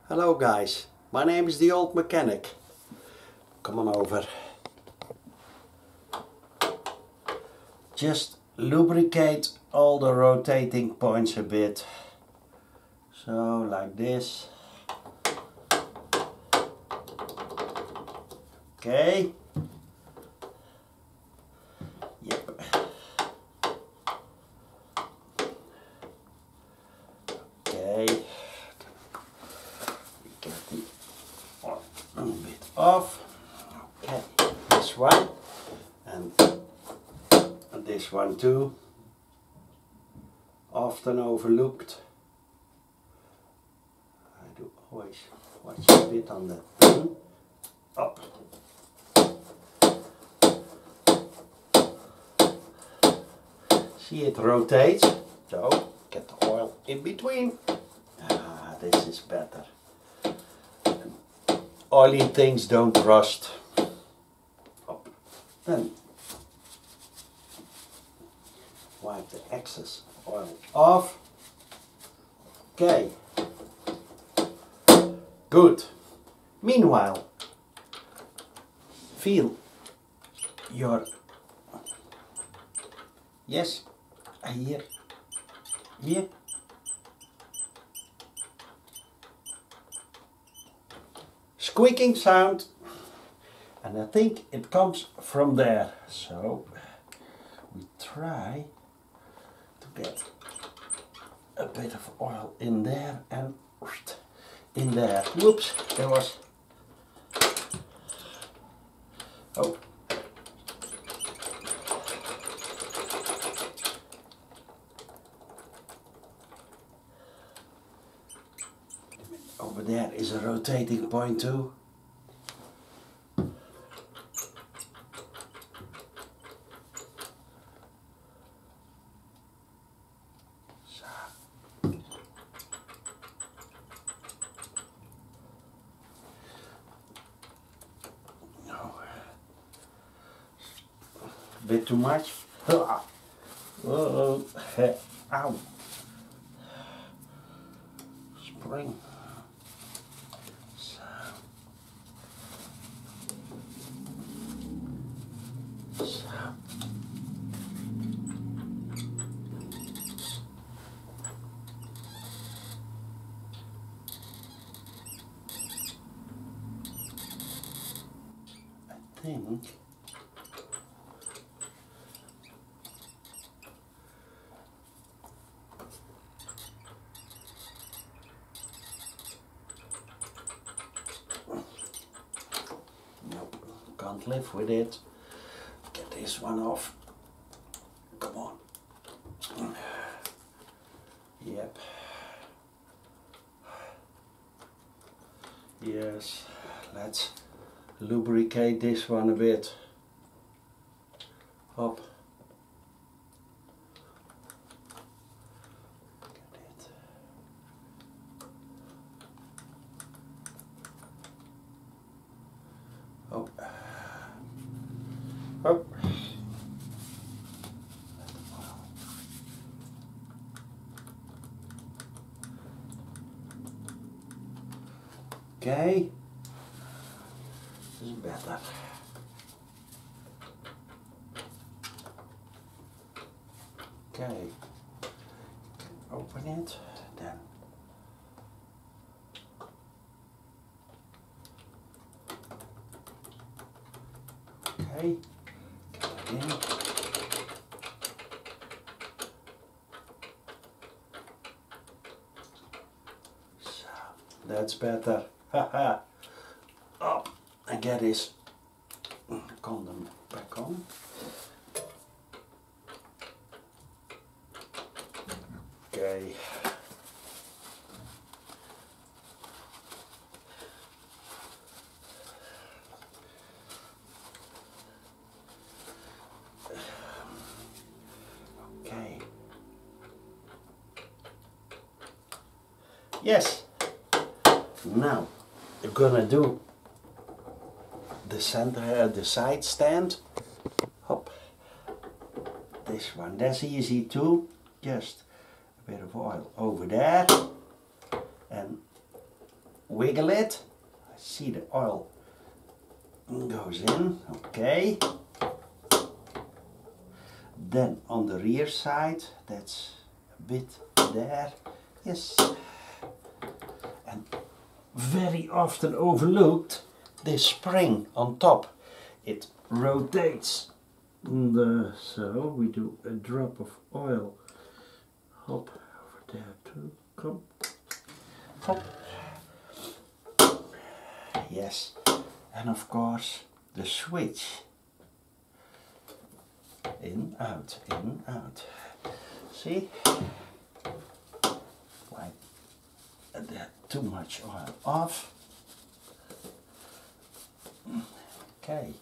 Hello guys, my name is the old mechanic. Come on over. Just lubricate all the rotating points a bit. So like this. Okay. Yep. Okay. We get the oil a bit off. Okay. This one and this one too. Often overlooked. I do always watch a bit on the pin. Up. See, it rotates, so get the oil in between. Ah, this is better. Oily things don't rust. Up. Then wipe the excess oil off. Okay. Good. Meanwhile, feel your, yes, here, squeaking sound, and I think it comes from there, so we try to get a bit of oil in there and in there. Whoops, there was, oh. Over there is a rotating point too. So. No. Bit too much. Oh. Ow. Spring. I think nope, can't live with it. Get this one off. Come on. Yep. Yes, let's lubricate this one a bit. Up. Get it. Oh. Oh. Okay. This is better. Okay. Open it, then. Okay. Get it in. So, that's better. Haha. Up. And get this condom back on. Okay. Okay. Yes. Now you're gonna do the center, the side stand. Hop. This one, that's easy too. Just a bit of oil over there and wiggle it. I see the oil goes in, okay. Then on the rear side, that's a bit there, yes. And very often overlooked, this spring on top, it rotates. So we do a drop of oil, hop over there too, come, hop. Yes, and of course the switch. In, out, in, out. See? Like that, too much oil off. Okay.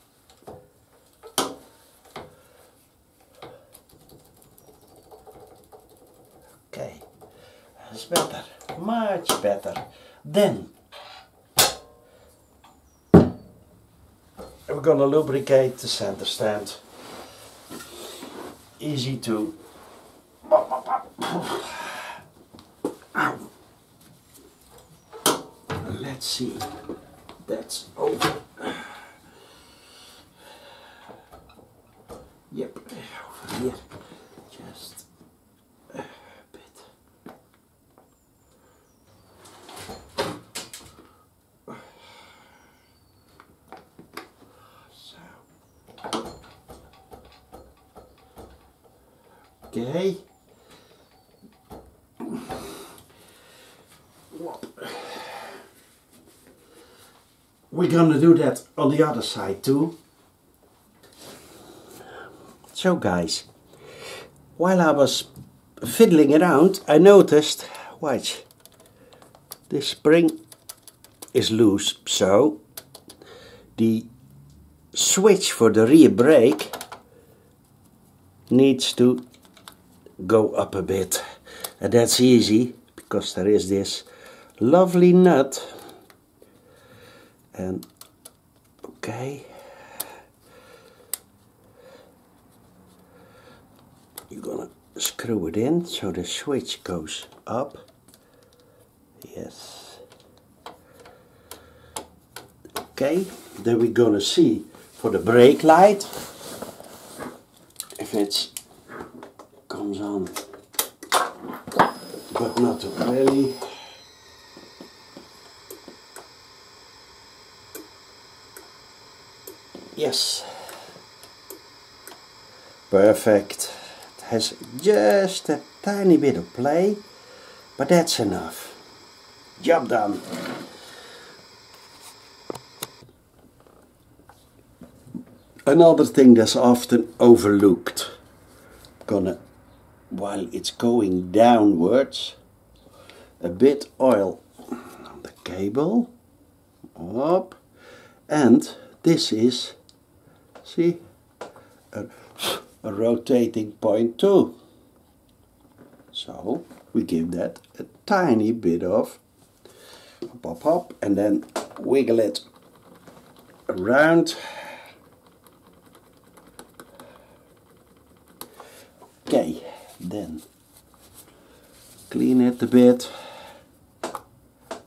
Okay. That's better. Much better. Then we're gonna lubricate the center stand. Easy to. Let's see. That's over. Yep, over here. Just a bit. So. Okay. We're gonna do that on the other side too. So guys, while I was fiddling around, I noticed, watch, this spring is loose, so the switch for the rear brake needs to go up a bit, and that's easy because there is this lovely nut. And okay, you're gonna screw it in so the switch goes up. Yes. Okay, then we're gonna see for the brake light if it comes on, but not really. Yes, perfect. It has just a tiny bit of play, but that's enough. Job done. Another thing that's often overlooked, while it's going downwards, a bit oil on the cable, up, and this is, see, a rotating point too. So we give that a tiny bit of hop, hop, and then wiggle it around. Okay, then clean it a bit.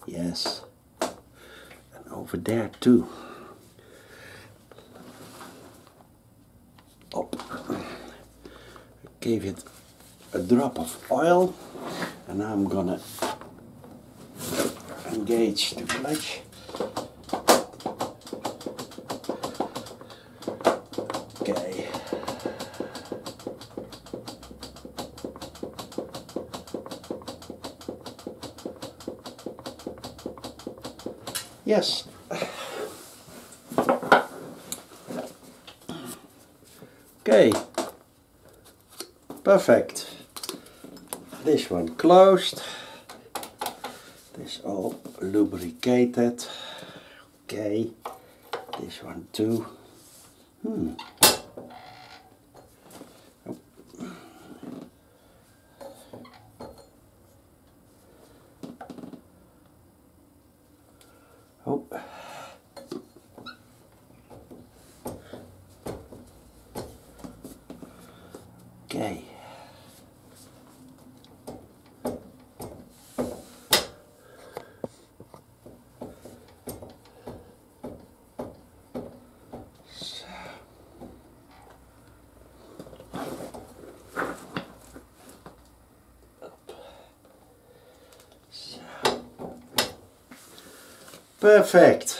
Yes, and over there too. Up. Gave it a drop of oil, and now I'm gonna engage the clutch. Okay. Yes. Okay. Perfect. This one closed. This all lubricated. Okay. This one too. Oh. Okay. Perfect.